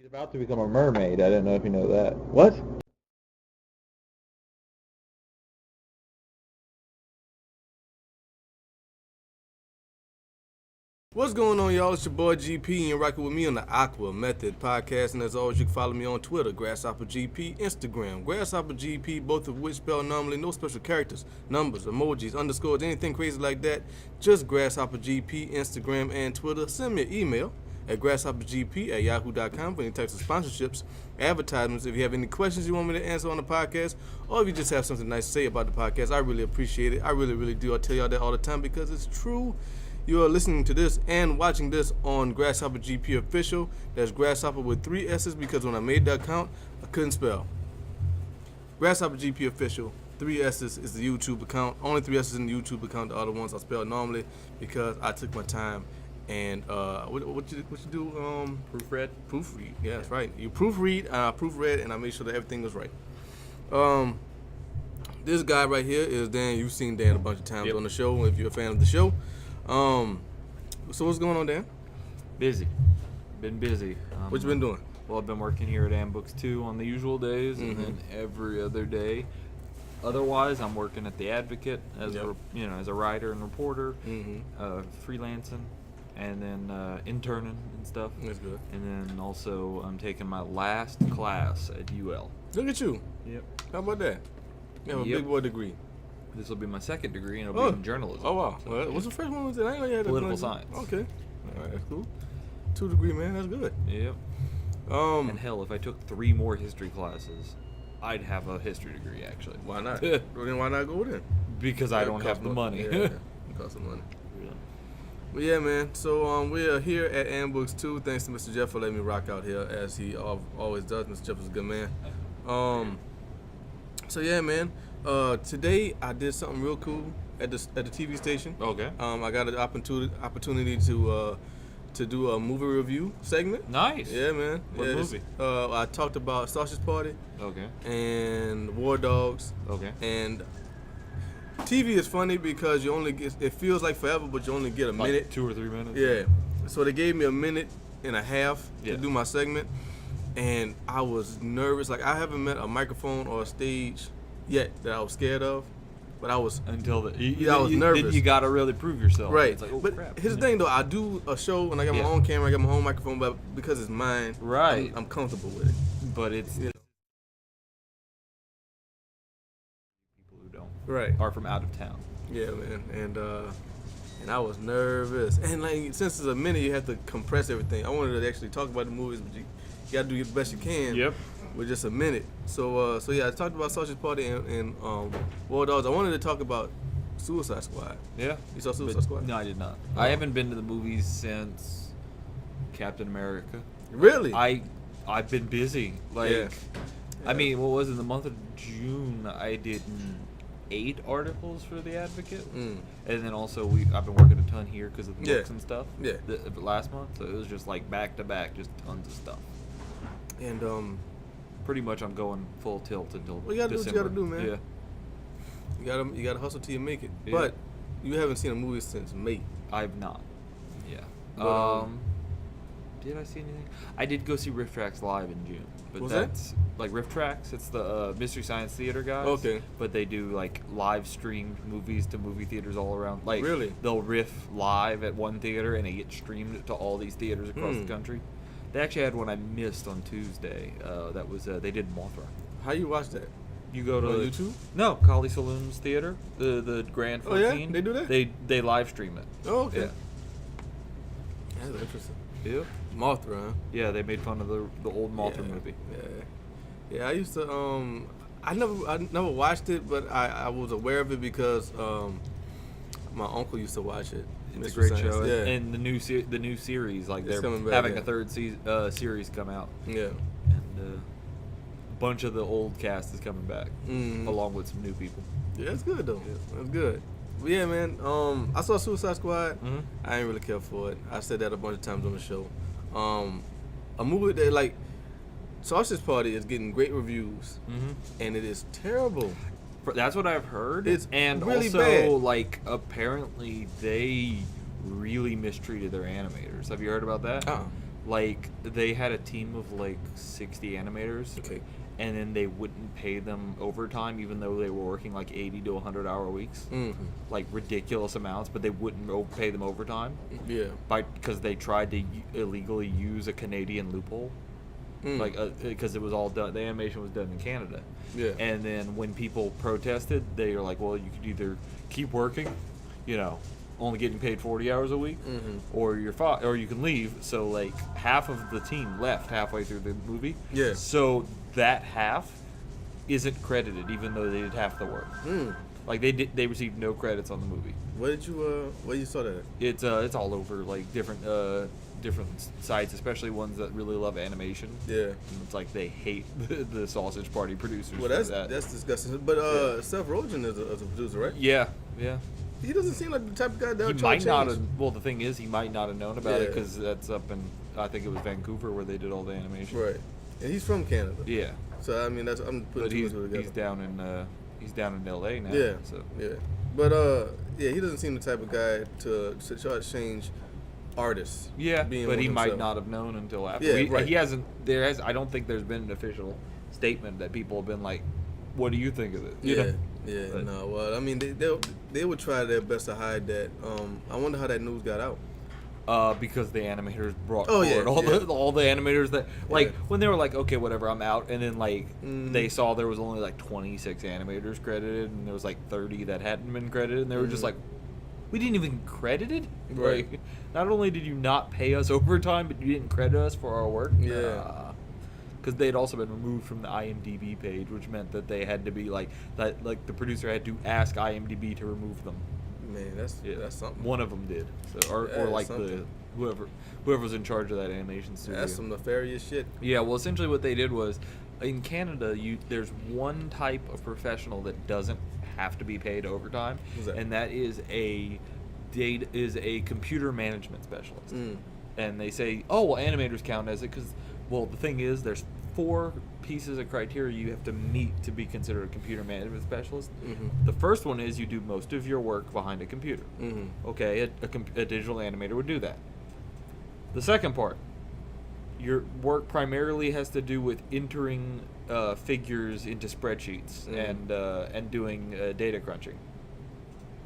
about to become a mermaid. I didn't know if you know that. What? What's going on, y'all? It's your boy GP, and you're rocking with me on the Aqua Method Podcast. And as always, you can follow me on Twitter, GrasshopperGP, Instagram, GrasshopperGP, both of which spell normally no special characters, numbers, emojis, underscores, anything crazy like that. Just GrasshopperGP, Instagram, and Twitter. Send me an email at GrasshopperGP@yahoo.com for any types of sponsorships, advertisements. If you have any questions you want me to answer on the podcast, or if you just have something nice to say about the podcast, I really appreciate it. I really, really do. I tell y'all that all the time because it's true. You are listening to this and watching this on Grasshopper GP Official. That's Grasshopper with 3 S's because when I made the account, I couldn't spell. Grasshopper GP Official, 3 S's is the YouTube account. Only 3 S's in the YouTube account. The other ones I spell normally because I took my time and what you do? Proofread. Proofread. Yeah, that's right. You proofread, I proofread, and I made sure that everything was right. This guy right here is Dan. You've seen Dan a bunch of times on the show if you're a fan of the show. So what's going on, Dan? Busy. Been busy. What you been doing? Well, I've been working here at Ambooks 2 on the usual days, and then every other day. Otherwise, I'm working at the Advocate as as a writer and reporter, freelancing, and then interning and stuff. That's good. And then also, I'm taking my last class at UL. Look at you. Yep. How about that? You have a big boy degree. This will be my second degree, and it'll be in journalism. Oh, wow. Well, what's the first one? Was it? I didn't know you had Political science. Okay. All right, that's cool. 2 degree, man. That's good. Yep. And hell, if I took 3 more history classes, I'd have a history degree, actually. Why not? Well, then why not go then? Because I don't have the money. Yeah, it costs some money. Yeah. But yeah, man. So we are here at Ambooks 2. Thanks to Mr. Jeff for letting me rock out here, as he always does. Mr. Jeff is a good man. So yeah, man. Today I did something real cool at the TV station. Okay. I got an opportunity to do a movie review segment. Nice. Yeah, man. What movie? I talked about Sausage Party. Okay. And War Dogs. Okay. And TV is funny because you only get, it feels like forever, but you only get a minute. 2 or 3 minutes. Yeah. So they gave me a minute and a half to do my segment, and I was nervous. Like, I haven't met a microphone or a stage yet that I was scared of, but I was I was nervous. You gotta really prove yourself. Right. It's like, oh, but crap. here's the thing, though. I do a show and I got my own camera, I got my own microphone, but because it's mine, right, I'm comfortable with it. But it's people who don't are from out of town. Yeah, man. And I was nervous. And like, since it's a minute, you have to compress everything. I wanted to actually talk about the movies, but you gotta do the best you can. Yep. With just a minute. So yeah, I talked about Sausage Party and War Dogs. I wanted to talk about Suicide Squad. Yeah. You saw Suicide Squad? No, I did not. I haven't been to the movies since Captain America. Really? I've been busy. Like, yeah. I mean, what was it? The month of June, I did 8 articles for the Advocate, and then also I've been working a ton here because of the books and stuff. Yeah. The last month, so it was just like back to back, just tons of stuff. And pretty much I'm going full tilt until you gotta December. do what you gotta do, man. You gotta hustle till you make it. Yeah. But you haven't seen a movie since May. I've not. Yeah. But, did I see anything? I did go see Riff Tracks live in June. But was that's like Riff Tracks. It's the Mystery Science Theater guys. Okay. But they do like live streamed movies to movie theaters all around. Like, really? They'll riff live at one theater and they get streamed to all these theaters across the country. They actually had one I missed on Tuesday. That was they did Mothra. How you watch that? You go to on YouTube? No, Kali Saloon's theater, the Grand 14. Oh yeah, they do that. They live stream it. Oh okay. Yeah. That's interesting. Yeah. Mothra, huh? Yeah, they made fun of the old Mothra movie. Yeah. I used to I never watched it, but I was aware of it because my uncle used to watch it. It's a great Science. show, yeah. And the new series, like it's they're back, having a third series come out. Yeah, and a bunch of the old cast is coming back, along with some new people. Yeah, that's good though. Yeah. That's good. But yeah, man. I saw Suicide Squad. I ain't really care for it. I said that a bunch of times on the show. A movie that like Sausage Party is getting great reviews, and it is terrible. That's what I've heard. It's and really also, bad. like, apparently they really mistreated their animators. Have you heard about that? Like, they had a team of like 60 animators. Okay. And then they wouldn't pay them overtime, even though they were working like 80 to 100-hour weeks, like ridiculous amounts. But they wouldn't pay them overtime, because they tried to illegally use a Canadian loophole, because it was all done. The animation was done in Canada. Yeah. And then when people protested, they were like, "Well, you could either keep working, only getting paid 40 hours a week, or or you can leave." So like half of the team left halfway through the movie. Yeah. So that half isn't credited, even though they did half the work. Like they received no credits on the movie. Where you saw that? It's all over, like different sites, especially ones that really love animation. Yeah. And it's like they hate the Sausage Party producers. Well, that's disgusting. But Seth Rogen is a producer, right? Yeah. He doesn't seem like the type of guy that would He try might to not change. have. Well, the thing is, he might not have known about it Yeah. because that's up in, I think it was Vancouver where they did all the animation. Right. And he's from Canada. Yeah. So I mean, I'm putting But two and two together. he's down in L.A. now. Yeah. So. Yeah. But he doesn't seem the type of guy to try to change artists. Yeah. being But one he might himself. not have known until after. Yeah, right. He hasn't. I don't think there's been an official statement that people have been like, "What do you think of it?" You know? Yeah. But- No. Well, I mean, they would try their best to hide that. I wonder how that news got out. Because the animators brought Oh, yeah, forward all the animators that, like, Yeah. when they were like, okay, whatever, I'm out, and then like Mhm. they saw there was only like 26 animators credited, and there was like 30 that hadn't been credited, and they were just Mhm. like, we didn't even get credited. Right. Like, not only did you not pay us overtime, but you didn't credit us for our work. Yeah. Because they had also been removed from the IMDb page, which meant that they had to be like that. Like the producer had to ask IMDb to remove them. Man, that's something. One of them did, so, or That is like something. whoever was in charge of that animation studio. That's some nefarious shit. Yeah, well, essentially what they did was, in Canada, there's one type of professional that doesn't have to be paid overtime, Who's that? and that is a computer management specialist. And they say, oh, well, animators count as it because, well, the thing is, there's 4 pieces of criteria you have to meet to be considered a computer management specialist. The first one is you do most of your work behind a computer. Okay, a digital animator would do that. The second part, your work primarily has to do with entering figures into spreadsheets and doing data crunching.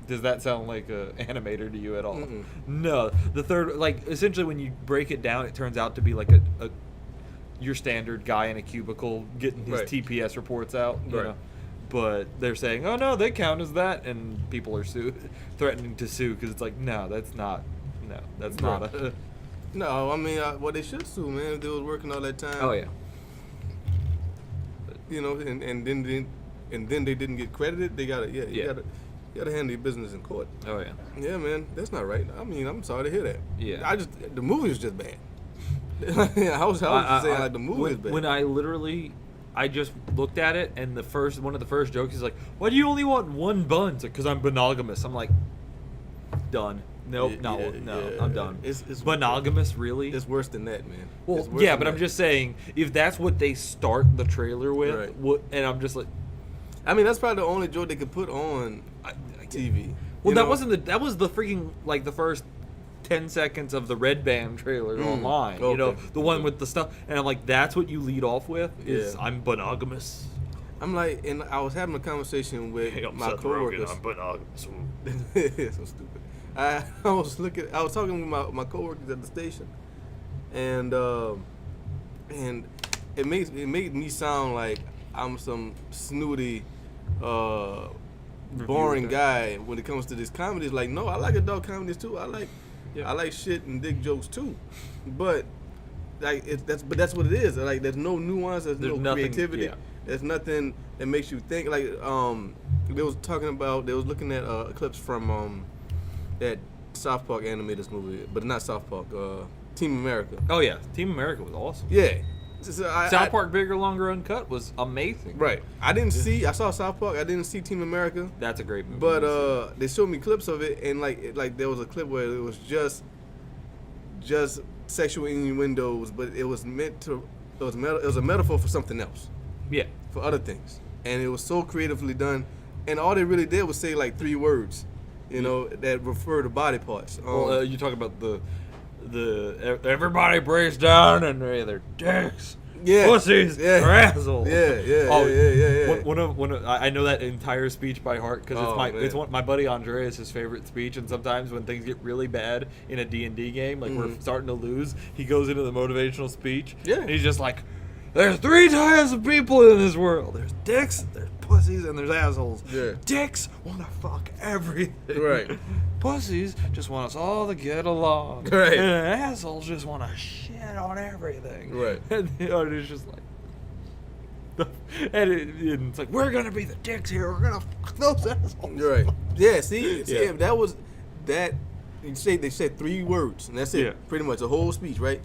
Does that sound like an animator to you at all? No. The third, like, essentially when you break it down, it turns out to be like your standard guy in a cubicle getting his Right. TPS reports out, you Right. know. But they're saying, oh no, they count as that, and people are threatening to sue because it's like, no, that's not a. No, I mean, well, they should sue, man. If they was working all that time. Oh yeah. You know, and then they didn't get credited. They gotta, you gotta handle your business in court. Oh yeah. Yeah, man, that's not right. I mean, I'm sorry to hear that. Yeah. The movie was just bad. I was saying like the movie is bad. When I just looked at it, and one of the first jokes is like, "Why do you only want one bun?" It's like, "'Cause I'm monogamous." I'm like, done. Nope, I'm done. It's monogamous, really? It's worse than that, man. Well, It's worse yeah, than but I'm that. just saying, if that's what they start the trailer with, Right. and I'm just like, I mean, that's probably the only joke they could put on TV. well, You that know? wasn't that was the freaking like the first 10 seconds of the Red Band trailer online. You know, Okay. the one with the stuff, and I'm like, that's what you lead off with is Yeah. I'm monogamous. I'm like, and I was having a conversation with my coworkers. monogamous. So stupid. I was talking with my coworkers at the station, and it made me sound like I'm some snooty, boring guy when it comes to this comedy. It's like, no, I like adult comedies too. I like shit and dick jokes too, but like that's what it is. Like there's no nuance, there's no nothing, creativity. yeah. There's nothing that makes you think. Like they was looking at clips from that South Park animators movie, but not South Park, Team America. Oh yeah, Team America was awesome. Yeah. South Park Bigger, Longer, Uncut was amazing. Right. I saw South Park. I didn't see Team America. That's a great movie. But they showed me clips of it, and like there was a clip where it was just sexual innuendos, but it was a metaphor for something else, yeah, for other things, and it was so creatively done, and all they really did was say like 3 words, you know, that refer to body parts. well, you talk about everybody breaks down and they're dicks. Yeah. Pussies, Yeah. or assholes. Yeah. One of I know that entire speech by heart because it's my buddy Andreas' favorite speech. And sometimes when things get really bad in a D&D game, like we're starting to lose, he goes into the motivational speech. Yeah. And he's just like, "There's 3 types of people in this world. There's dicks, there's pussies, and there's assholes. Yeah. Dicks want to fuck everything. Right. Pussies just want us all to get along. Right. And assholes just want to shit on everything." Right. And it's just like, and it's like, we're gonna be the dicks here. We're gonna fuck those assholes. Right. Yeah. See, Yeah. that was that. They said 3 words, and that's it. Yeah. Pretty much the whole speech, right?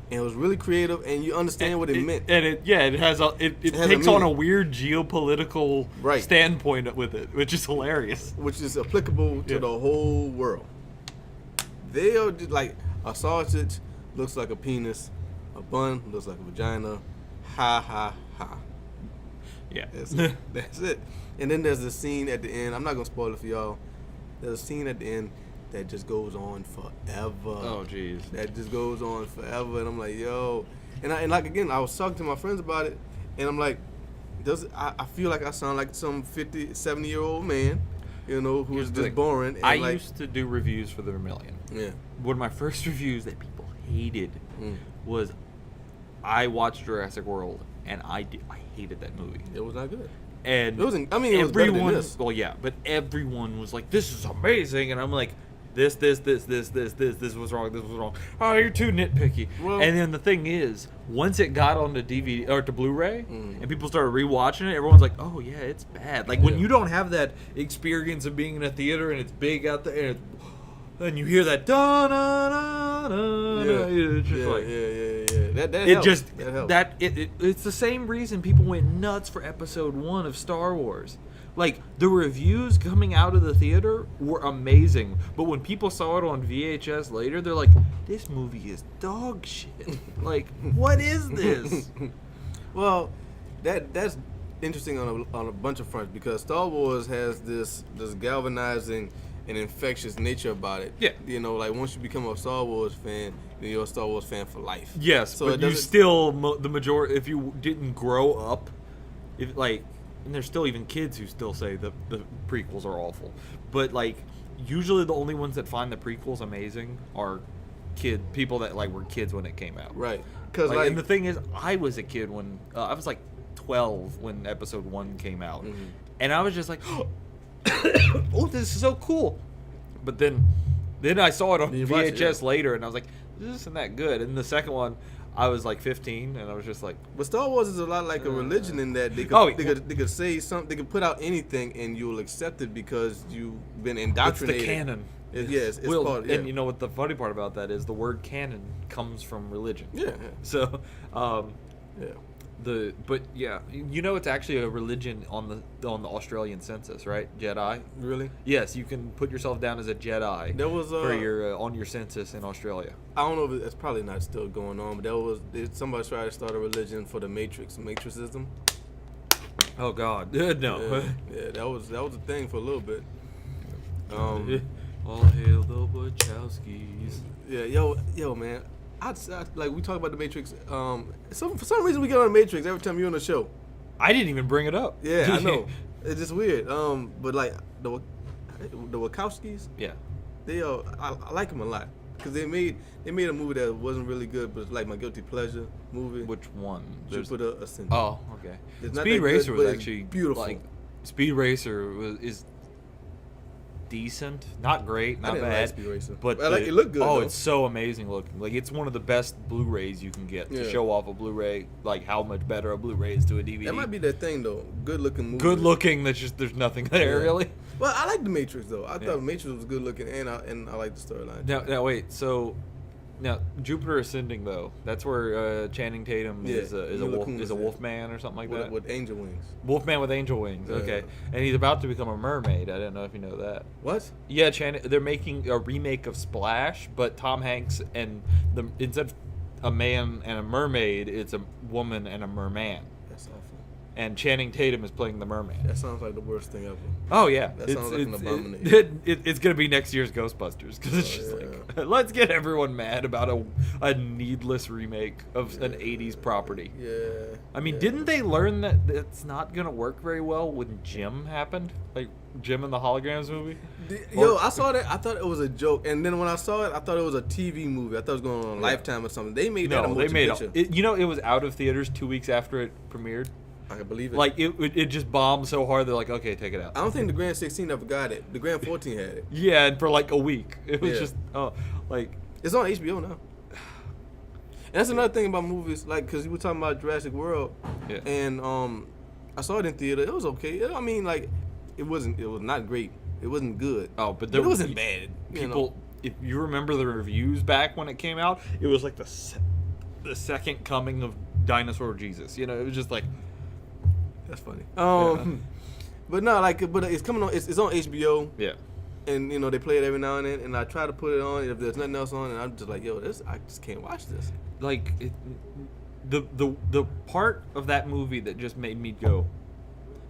And it was really creative, and you understand what it meant. And it has it has takes a on a meaning. weird geopolitical Right. standpoint with it, which is hilarious. Which is applicable to the whole world. They are just like a sausage looks like a penis, a bun looks like a vagina. Ha ha ha. Yeah. That's it. And then there's a scene at the end. I'm not gonna spoil it for y'all. There's a scene at the end that just goes on forever. Oh jeez. That just goes on forever, and I'm like, yo, and like again, I was talking to my friends about it, and I'm like, I feel like I sound like some 50, 70-year-old man, you know, who is just boring. And I like, used to do reviews for the Vermilion. Yeah. One of my first reviews that people hated was I watched Jurassic World and I hated that movie. It was not good. And It wasn't. I mean, it was better than this. Well, yeah, but everyone was like, "This is amazing," and I'm like, This was wrong. This was wrong. Oh, you're too nitpicky. Well, and then the thing is, once it got onto DVD or to Blu-ray, and people started rewatching it, everyone's like, "Oh yeah, it's bad." Like when you don't have that experience of being in a theater and it's big out there, and you hear that da da da da, it's just like That it helps. just that helps. that it's the same reason people went nuts for Episode 1 of Star Wars. Like, the reviews coming out of the theater were amazing, but when people saw it on VHS later, they're like, "This movie is dog shit." Like, what is this? Well, that's interesting on a bunch of fronts because Star Wars has this galvanizing and infectious nature about it. Yeah. You know, like once you become a Star Wars fan, then you're a Star Wars fan for life. Yes, So but it you doesn't- still, the majority, if you didn't grow up, and there's still even kids who still say the prequels are awful. But, like, usually the only ones that find the prequels amazing are people that, like, were kids when it came out. Right. Because And the thing is, I was a kid when, I was, like, 12 when Episode 1 came out. Mm-hmm. And I was just like, oh, this is so cool. But then I saw it on You watched it, VHS later, and I was like, this isn't that good. And the second one, I was like 15, and I was just like, But Star Wars is a lot like a religion in that they could say something, they could put out anything, and you'll accept it because you've been it's indoctrinated. the canon. Yes, it's Well, part. Yeah. And you know what the funny part about that is? The word canon comes from religion. Yeah. So, Yeah. but yeah, you know, it's actually a religion on the Australian census, right? Jedi. Really? Yes, you can put yourself down as a Jedi There was for your on your census in Australia. I don't know if it's probably not still going on, but somebody tried to start a religion for the Matrixism. Oh God, no. Yeah, that was a thing for a little bit. All hail the Wachowskis. Yeah, yo, man. I like we talk about the Matrix. For some reason we get on the Matrix every time you're on the show. I didn't even bring it up. Yeah, I know. It's just weird. But like the Wachowskis, Yeah. they I like them a lot because they made a movie that wasn't really good, but it's like my guilty pleasure movie. Which one? Jupiter Ascending. Oh, okay. It's not Speed that Racer good, was but it's actually beautiful. Like, Speed Racer is decent, not great, I not didn't bad. like Speed Racer. But I like it. Looked good. Oh, though. it's so amazing looking. Like, it's one of the best Blu-rays you can get to Yeah. show off a Blu-ray. Like, how much better a Blu-ray is to a DVD. That might be that thing though. Good looking movie. good looking. There's nothing there Yeah. really. Well, I like the Matrix though. I Yeah. thought Matrix was good looking, and I like the storyline. Now wait. So now Jupiter Ascending though. That's where Channing Tatum Yeah, is a Mila wolf, Kunis, is a yeah. wolfman or something like that. with angel wings. Wolfman with angel wings. Yeah. Okay, and he's about to become a mermaid. I didn't know if you know that. What? Yeah, they're making a remake of Splash, but Tom Hanks and instead of a man and a mermaid, it's a woman and a merman. That's awful. and Channing Tatum is playing the mermaid. That sounds like the worst thing ever. Oh yeah, That sounds like an abomination. It's gonna be next year's Ghostbusters because it's just like let's get everyone mad about a needless remake of an '80s property. Yeah. I mean, didn't they learn that it's not gonna work very well when Jim happened? Like Jim in the Holograms movie. Yo, I saw that. I thought it was a joke, and then when I saw it, I thought it was a TV movie. I thought it was going on Lifetime or something. They made that a motion picture. It was out of theaters 2 weeks after it premiered. I can believe it. Like it just bombed so hard they're like, okay, take it out. I don't think the Grand 16 ever got it. The Grand 14 had it. Yeah, and for like a week, it was just it's on HBO now. And that's another thing about movies, like because we were talking about Jurassic World, and I saw it in theater. It was okay. I mean, like it was not great. It wasn't good. Oh, but it wasn't bad. People, if you remember the reviews back when it came out, it was like the second coming of Dinosaur Jesus. It was just like. That's funny. But no, but it's coming on. It's on HBO. Yeah. And they play it every now and then, and I try to put it on if there's nothing else on, and I'm just like, yo, I just can't watch this. Like the part of that movie that just made me go.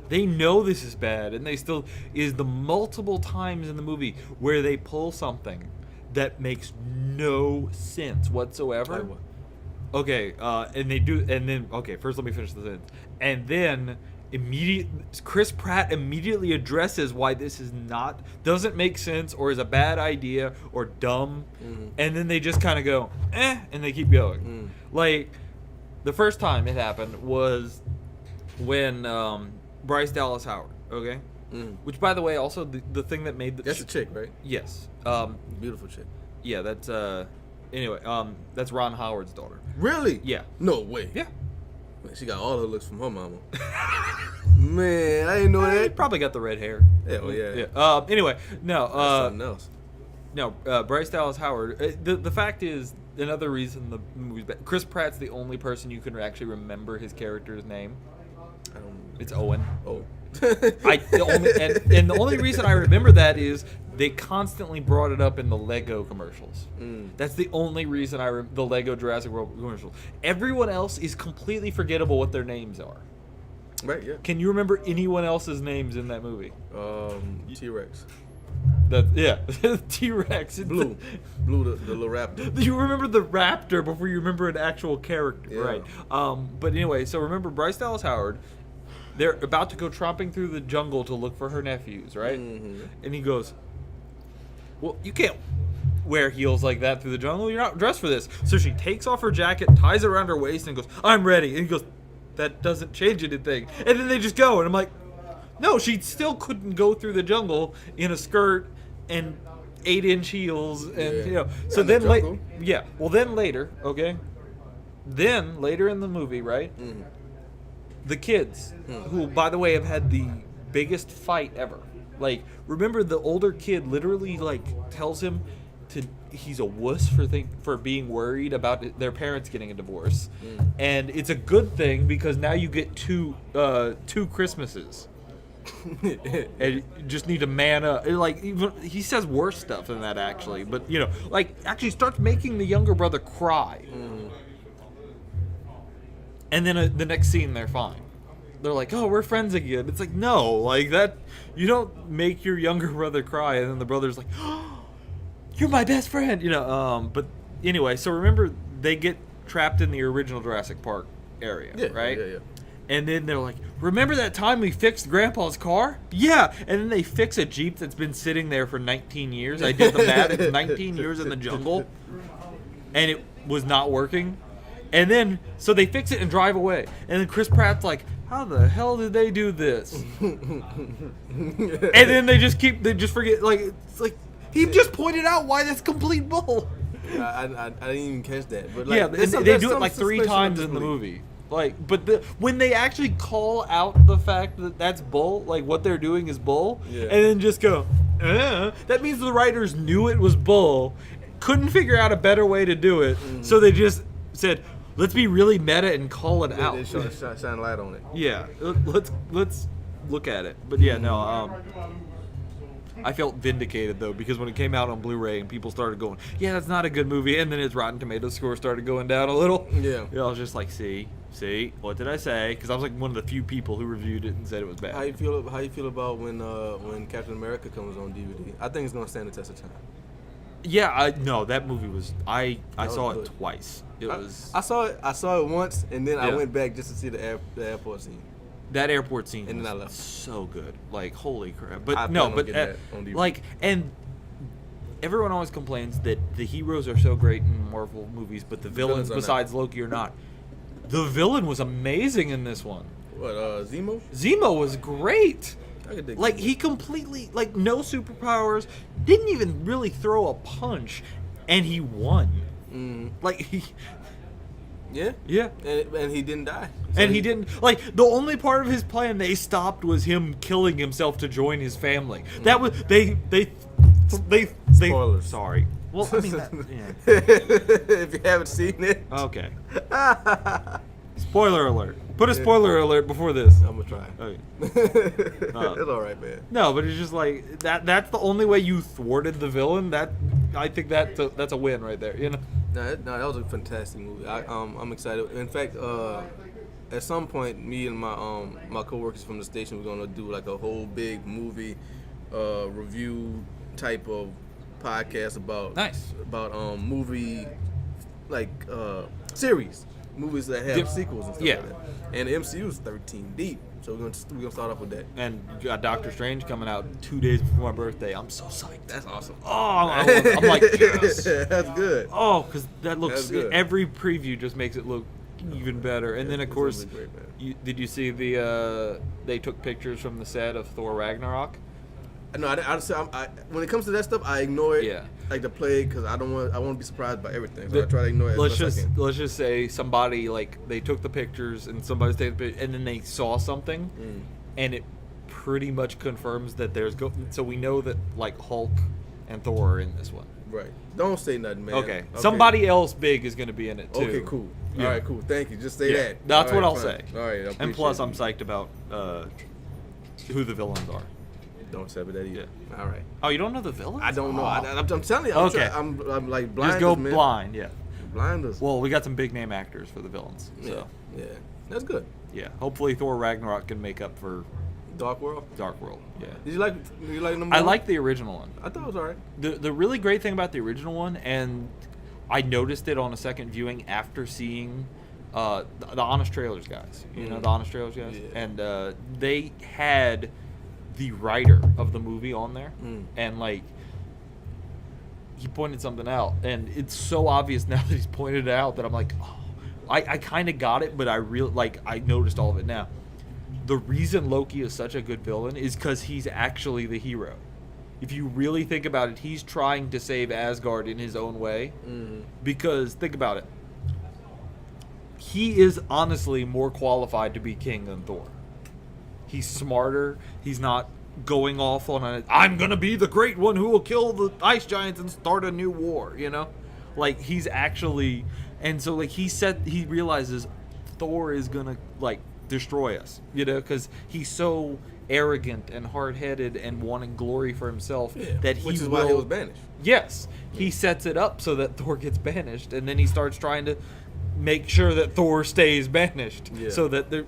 They know this is bad, and they still is the multiple times in the movie where they pull something that makes no sense whatsoever. Okay, and they do, and then first let me finish the sentence, and then Chris Pratt immediately addresses why this doesn't make sense or is a bad idea or dumb, and then they just kind of go and they keep going. Like the first time it happened was when Bryce Dallas Howard, which by the way also the thing that made that's a chick, right? Yes, beautiful chick. Yeah, that's anyway, that's Ron Howard's daughter. Really? Yeah. No way. Yeah. Man, she got all her looks from her mama. Man, I didn't know that. Probably got the red hair. Yeah. Anyway, no. Something else. No, Bryce Dallas Howard. The fact is, another reason the movie's bad. Chris Pratt's the only person you can actually remember his character's name. It's Owen. Oh. The only reason I remember that is they constantly brought it up in the Lego commercials. That's the only reason the Lego Jurassic World commercials. Everyone else is completely forgettable what their names are. Right, yeah. Can you remember anyone else's names in that movie? T-Rex. T-Rex. Blue, the little raptor. You remember the raptor before you remember an actual character, right? But anyway, so remember Bryce Dallas Howard. They're about to go tromping through the jungle to look for her nephews, right? And he goes, well, you can't wear heels like that through the jungle. You're not dressed for this. So she takes off her jacket, ties it around her waist, and goes, I'm ready. And he goes, that doesn't change anything. And then they just go, and I'm like, no, she still couldn't go through the jungle in a skirt and 8-inch heels. And, So then later, well, then later, Then later in the movie, right? The kids, who, by the way, have had the biggest fight ever. Like, remember the older kid literally, tells him he's a wuss for being worried about their parents getting a divorce. And it's a good thing because now you get two Christmases. And you just need to man up. Even he says worse stuff than that, actually. But, actually starts making the younger brother cry. And then the next scene, they're fine. They're like, oh, we're friends again. It's like, no, that. You don't make your younger brother cry, and then the brother's like, oh, you're my best friend. But anyway, so remember, they get trapped in the original Jurassic Park area, right? Yeah. And then they're like, remember that time we fixed Grandpa's car? Yeah. And then they fix a Jeep that's been sitting there for 19 years. I did the math. It's 19 years in the jungle, and it was not working. And then, so they fix it and drive away. And then Chris Pratt's like, how the hell did they do this? And then they just forget, it's like, he just pointed out why that's complete bull. I didn't even catch that. But they do it 3 times in the movie. When they actually call out the fact that that's bull, what they're doing is bull, and then just go, that means the writers knew it was bull, couldn't figure out a better way to do it, so they just said, let's be really meta and call it out. They shine light on it. Yeah, let's look at it. But I felt vindicated though, because when it came out on Blu-ray and people started going, yeah, that's not a good movie, and then its Rotten Tomatoes score started going down a little. Yeah, I was just like, see, See, what did I say? Because I was like one of the few people who reviewed it and said it was bad. How you feel about when Captain America comes on DVD? I think it's gonna stand the test of time. Yeah, no, that movie was. I saw good. it twice. I saw it once, and then I Yeah. went back just to see the airport scene. That airport scene And then I was left. so good. Like, holy crap. I But plan no, on but getting that on DVD. like, and everyone always complains that the heroes are so great in Marvel movies, but the villains, villains are besides Loki, are not. The villain was amazing in this one. What, Zemo? Zemo was great. I could dig Like, Zemo. he completely, like, no superpowers, didn't even really throw a punch, and he won. Like, Yeah. yeah. And he didn't die. So And he didn't, like, the only part of his plan they stopped was him killing himself to join his family. That was, they Spoilers. Sorry. Well, I mean, that, yeah. If you haven't seen it, Okay. Spoiler alert. Put a spoiler alert before this. I'm gonna try. Okay. It's all right, man. No, but it's just like, that's the only way you thwarted the villain. I think that's a win right there, you know? No, that was a fantastic movie. I'm excited. In fact, at some point, me and my coworkers from the station, we're gonna do like a whole big movie review type of podcast about Nice. about movie like series, movies that have sequels and stuff Yeah. like that. And the MCU is 13 deep, so we're gonna start off with that. And you got Doctor Strange coming out 2 days before my birthday. I'm so psyched. That's awesome. Oh, I'm like, yes. That's good. Oh, because that looks, That's good. every preview just makes it look even better. And then, of It's course, gonna be great, man. did you see they took pictures from the set of Thor Ragnarok? No, I when it comes to that stuff, I ignore it. Yeah. Like the play, because I want to be surprised by everything. So I try to ignore it as Let's best I can. just say somebody, like, they took the pictures and somebody's taking the picture, and then they saw something, and it pretty much confirms that so we know that, like, Hulk and Thor are in this one. Right. Don't say nothing, man. Okay. Somebody else big is going to be in it too. Okay, cool. Yeah. All right, cool. Thank you. Just say Yeah, that. that's All what right, I'll fine. say. All right. I And plus, I'm appreciate psyched about who the villains are. it. Don't say that either. All right. Oh, you don't know the villains? I don't know. Oh. I'm telling you. Okay. I'm like blind. Just go man. blind, yeah. Blinders. Well, we got some big name actors for the villains, yeah. so Yeah. That's good. yeah. Hopefully, Thor Ragnarok can make up for Dark World. Dark World. Yeah. Did you like number I one? like the original one. I thought it was alright. The really great thing about the original one, and I noticed it on a second viewing after seeing the Honest Trailers guys. You know the Honest Trailers guys? Yeah. And they had the writer of the movie on there. And, like, he pointed something out. And it's so obvious now that he's pointed it out that I'm like, oh, I kind of got it, but I noticed all of it now. The reason Loki is such a good villain is because he's actually the hero. If you really think about it, he's trying to save Asgard in his own way. Because, think about it. He is honestly more qualified to be king than Thor. He's smarter. He's not going off on I'm going to be the great one who will kill the ice giants and start a new war, you know? Like, he's actually... And so, like, he realizes Thor is going to, like, destroy us, you know? Because he's so arrogant and hard-headed and wanting glory for himself that he Which is why he was banished. Yes. He sets it up so that Thor gets banished, and then he starts trying to make sure that Thor stays banished. Yeah. So that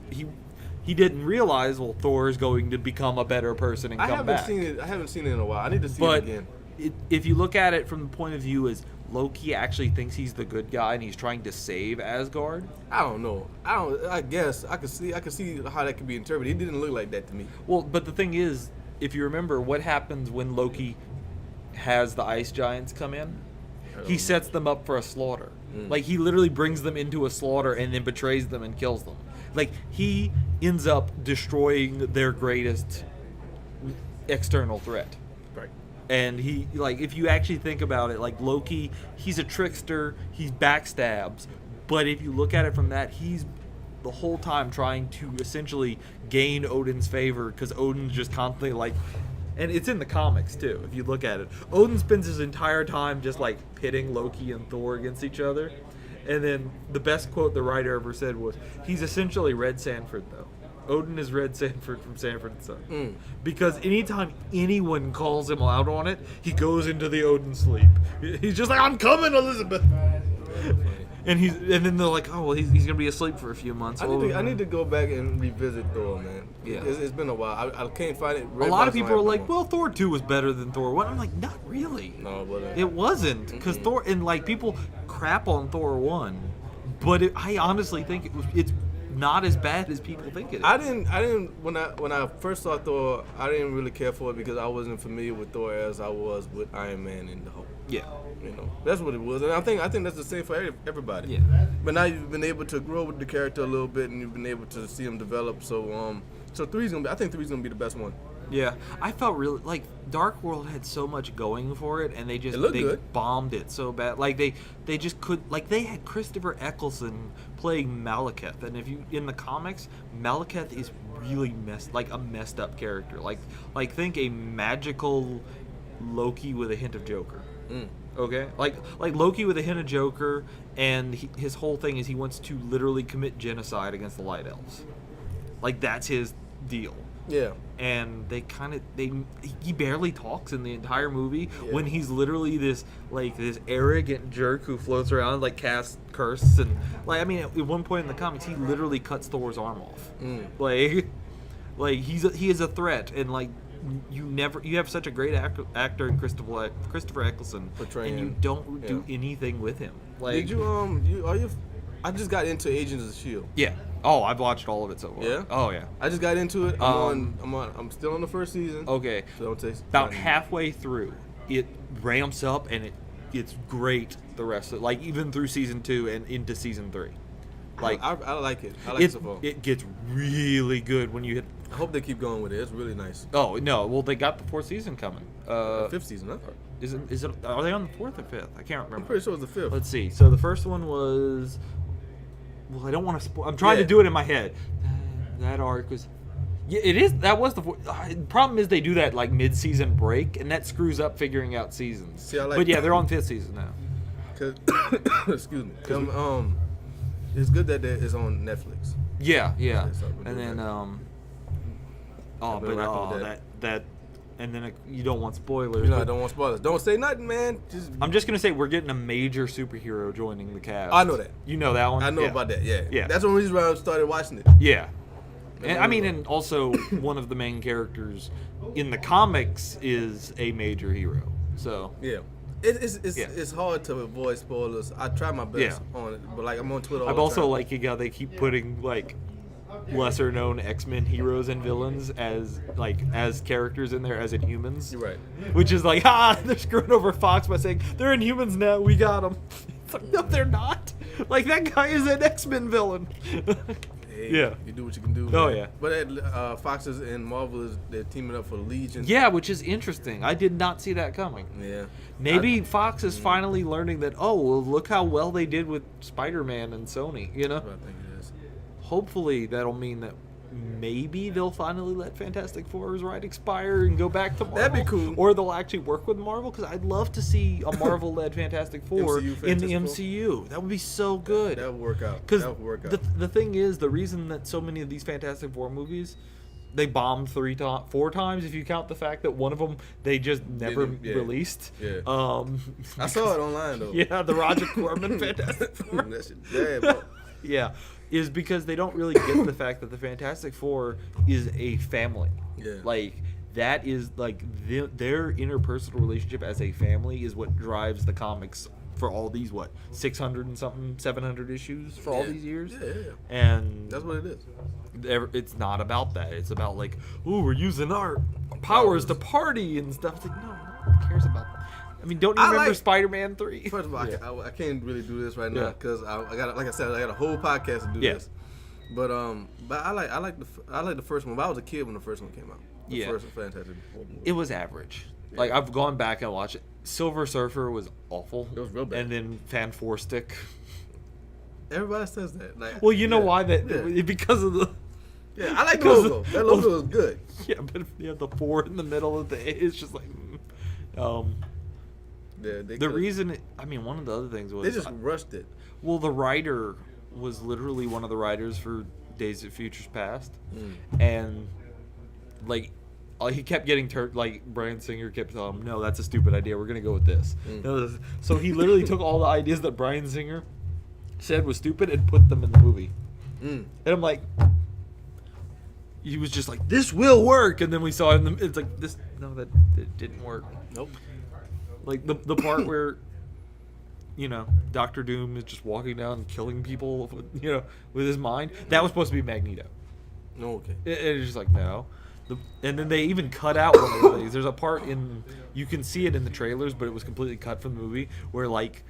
he didn't realize, well, Thor is going to become a better person and come back. I haven't seen it in a while. I need to see But it again. if you look at it from the point of view as Loki actually thinks he's the good guy and he's trying to save Asgard. I don't know. I guess I could see how that could be interpreted. It didn't look like that to me. Well, but the thing is, if you remember, what happens when Loki has the ice giants come in? He sets them up for a slaughter. Like, he literally brings them into a slaughter and then betrays them and kills them. Like, he ends up destroying their greatest external threat. Right. And he, like, if you actually think about it, like, Loki, he's a trickster, he backstabs, but if you look at it from that, he's the whole time trying to essentially gain Odin's favor, because Odin's just constantly, like, and it's in the comics, too, if you look at it. Odin spends his entire time just, like, pitting Loki and Thor against each other. And then the best quote the writer ever said was, he's essentially Red Sanford, though. Odin is Red Sanford from Sanford and Son. Because anytime anyone calls him out on it, he goes into the Odin sleep. He's just like, I'm coming, Elizabeth. and then they're like, oh well, he's gonna be asleep for a few months. I need to go back and revisit Thor, man. Yeah. It's been a while. I can't find it. A lot of people are like, well, Thor 2 was better than Thor 1. I'm like, not really. No, but it wasn't, because Thor, and like people crap on Thor 1, but I honestly think it's not as bad as people think it is. I didn't when I first saw Thor, I didn't really care for it because I wasn't familiar with Thor as I was with Iron Man and the Hulk. Yeah. You know, that's what it was, and I think that's the same for everybody. Yeah. But now you've been able to grow with the character a little bit, and you've been able to see him develop. So I think 3's gonna be the best one. Yeah, I felt really like Dark World had so much going for it, and they good. bombed it so bad. Like they just could, like they had Christopher Eccleston playing Malekith, and if you in the comics, Malekith is really a messed up character. Like think a magical Loki with a hint of Joker. Okay, like Loki with a hint of Joker, and his whole thing is he wants to literally commit genocide against the Light Elves. Like that's his deal. Yeah. And he barely talks in the entire movie when he's literally this arrogant jerk who floats around like casts curse and like I mean at one point in the comics he literally cuts Thor's arm off. Like he is a threat, and like you have such a great actor in Christopher Eccleston, and you don't do anything with him. Like, did you I just got into Agents of S.H.I.E.L.D. Yeah. Oh, I've watched all of it so far. Yeah. Oh yeah. I just got into it. I'm still on the first season. Okay. So don't take about halfway through, it ramps up and it's great. The rest of like even through season 2 and into season 3. Like I like it. I like it so far. It gets really good when you hit. I hope they keep going with it. It's really nice. Oh no! Well, they got the 4th season coming. 5th season, huh? Is it? Are they on the 4th or 5th? I can't remember. I'm pretty sure it's the 5th. Let's see. So the first one was. Well, I don't want to spoil. I'm trying to do it in my head. That arc was. Yeah, it is. That was the. Problem is they do that like mid-season break, and that screws up figuring out seasons. See, I like but yeah, they're on 5th season now. Excuse me. It's good that it's on Netflix. Yeah. And then that. And then you don't want spoilers. I don't want spoilers. Don't say nothing, man. I'm just gonna say we're getting a major superhero joining the cast. I know that. You know that one? I know about that. Yeah. Yeah. That's the reason why I started watching it. Yeah. And also one of the main characters in the comics is a major hero. So yeah. It's hard to avoid spoilers. I try my best on it, but like I'm on Twitter all the time. I'm also liking how they keep putting like lesser known X-Men heroes and villains as characters in there as Inhumans. You're right. Which is like, they're screwing over Fox by saying they're Inhumans now. We got them. It's like, no, they're not. Like that guy is an X-Men villain. Hey, yeah. You do what you can do. Oh man. yeah. But Fox and Marvel they're teaming up for Legion. Yeah, which is interesting. I did not see that coming. Yeah. Maybe Fox is finally learning that. Oh, well, look how well they did with Spider-Man and Sony. You know. That's what I think it is. Hopefully that'll mean that maybe they'll finally let Fantastic Four's right expire and go back to Marvel. That'd be cool. Or they'll actually work with Marvel, because I'd love to see a Marvel-led Fantastic Four in the MCU. That would be so good. That would work out. Because the thing is, the reason that so many of these Fantastic Four movies, they bombed 4 times if you count the fact that one of them they just never released. Yeah. I saw it online though. Yeah, the Roger Corman Fantastic Four. That shit bad, bro. Yeah. Is because they don't really get the fact that the Fantastic Four is a family. Yeah. Like, that is, like, their interpersonal relationship as a family is what drives the comics for all these, 600 and something, 700 issues for all these years? Yeah. And that's what it is. It's not about that. It's about, like, ooh, we're using our powers to party and stuff. It's like, no one cares about that. I mean, don't you remember Spider-Man 3? First of all, I can't really do this right now because I got, like I said, I got a whole podcast to do this. But I like the first one. But I was a kid when the first one came out. The first Fantastic Four movie. It was average. Yeah. Like, I've gone back and watched it. Silver Surfer was awful. It was real bad. And then Fan Four Stick. Everybody says that. Like, well, you know why that? Because of the. Yeah, I like the logo. That logo is good. Yeah, but if you have the 4 in the middle of the A, it's just like. The reason, one of the other things was... They just rushed it. Well, the writer was literally one of the writers for Days of Futures Past. And, like, he kept getting like, Bryan Singer kept telling him, no, that's a stupid idea. We're going to go with this. So he literally took all the ideas that Bryan Singer said was stupid and put them in the movie. Mm. And I'm like, he was just like, this will work. And then we saw it, and it's like, this, no, that didn't work. Nope. Like the part where, Doctor Doom is just walking down and killing people, with his mind. That was supposed to be Magneto. No, okay. It's just like, no. And then they even cut out one of the things. There's a part you can see it in the trailers, but it was completely cut from the movie, where like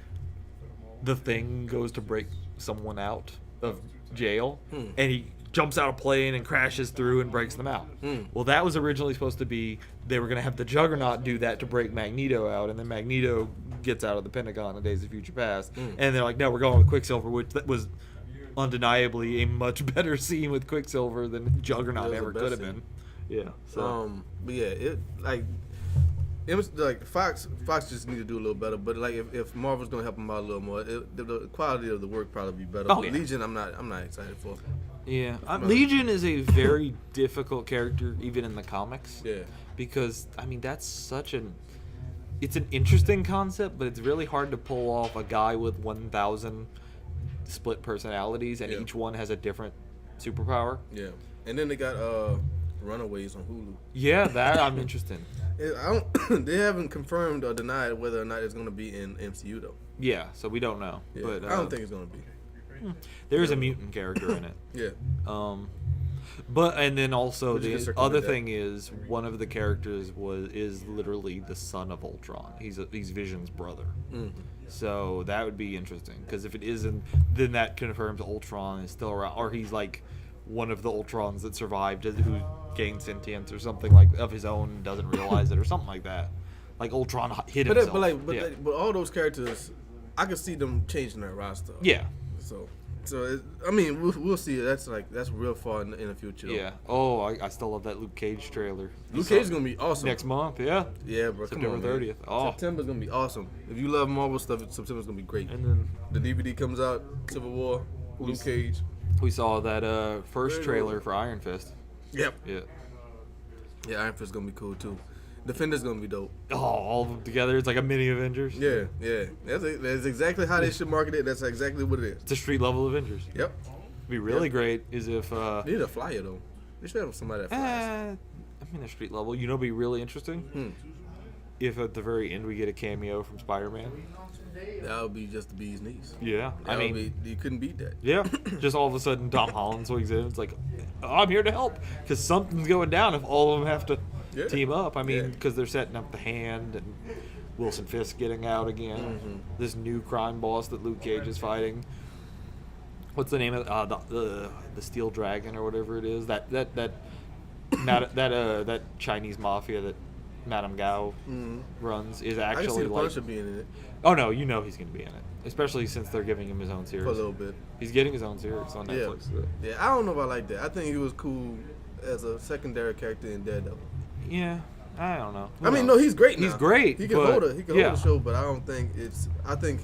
the Thing goes to break someone out of jail, and he jumps out of a plane and crashes through and breaks them out. Well, that was originally supposed to be, they were going to have the Juggernaut do that to break Magneto out, and then Magneto gets out of the Pentagon in Days of Future Past, and they're like, no, we're going with Quicksilver, which that was undeniably a much better scene with Quicksilver than Juggernaut ever could have been. Yeah. So. But yeah, it was like Fox just need to do a little better. But like if Marvel's gonna help them out a little more, the quality of the work probably be better. Oh, but yeah. Legion, I'm not excited for. Yeah, Legion is a very difficult character, even in the comics. Yeah. Because that's it's an interesting concept, but it's really hard to pull off a guy with 1,000 split personalities, and each one has a different superpower. Yeah, and then they got Runaways on Hulu. Yeah, that I'm interested in. They haven't confirmed or denied whether or not it's going to be in MCU though. Yeah, so we don't know. Yeah, But I don't think it's going to be. There is a mutant character in it. Yeah. And then also Would you the disagree other with that? thing is one of the characters is literally the son of Ultron. He's Vision's brother. So that would be interesting, because if it isn't, then that confirms Ultron is still around, or he's like one of the Ultrons that survived, who gained sentience or something like of his own, and doesn't realize it, or something like that. Like Ultron hit himself. But all those characters, I could see them changing their roster. Yeah. So we'll see. That's real far in the future. Yeah. Oh, I still love that Luke Cage trailer. Luke Cage is gonna be awesome next month. Yeah. Yeah, bro. September come on, 30th. Man. Oh. September's gonna be awesome. If you love Marvel stuff, September's gonna be great. And then the DVD comes out, Civil War, Luke Cage. We saw that first trailer for Iron Fist. Yep. Yeah. Yeah, Iron Fist's gonna be cool too. Defender's gonna be dope. Oh, all of them together. It's like a mini Avengers. Yeah. That's exactly how they should market it. That's exactly what it is. It's a street level Avengers. Yep. Be really great is if they need a flyer though. They should have somebody that flies. they're street level. It'd be really interesting if at the very end we get a cameo from Spider-Man. That would be just the bee's knees. Yeah, you couldn't beat that. Yeah, just all of a sudden Tom Holland swings in. It's like, I'm here to help, because something's going down if all of them have to team up. Because they're setting up the Hand and Wilson Fisk getting out again. This new crime boss that Luke Cage is fighting. What's the name of the Steel Dragon or whatever it is? That Chinese mafia that Madame Gao runs is actually I can see the like. Punisher being in it. Oh no, he's going to be in it, especially since they're giving him his own series. For a little bit. He's getting his own series on Netflix. Yeah, I don't know if I like that. I think he was cool as a secondary character in Daredevil. Yeah, I don't know. No, he's great now. He's great. He can hold a show, but I don't think it's. I think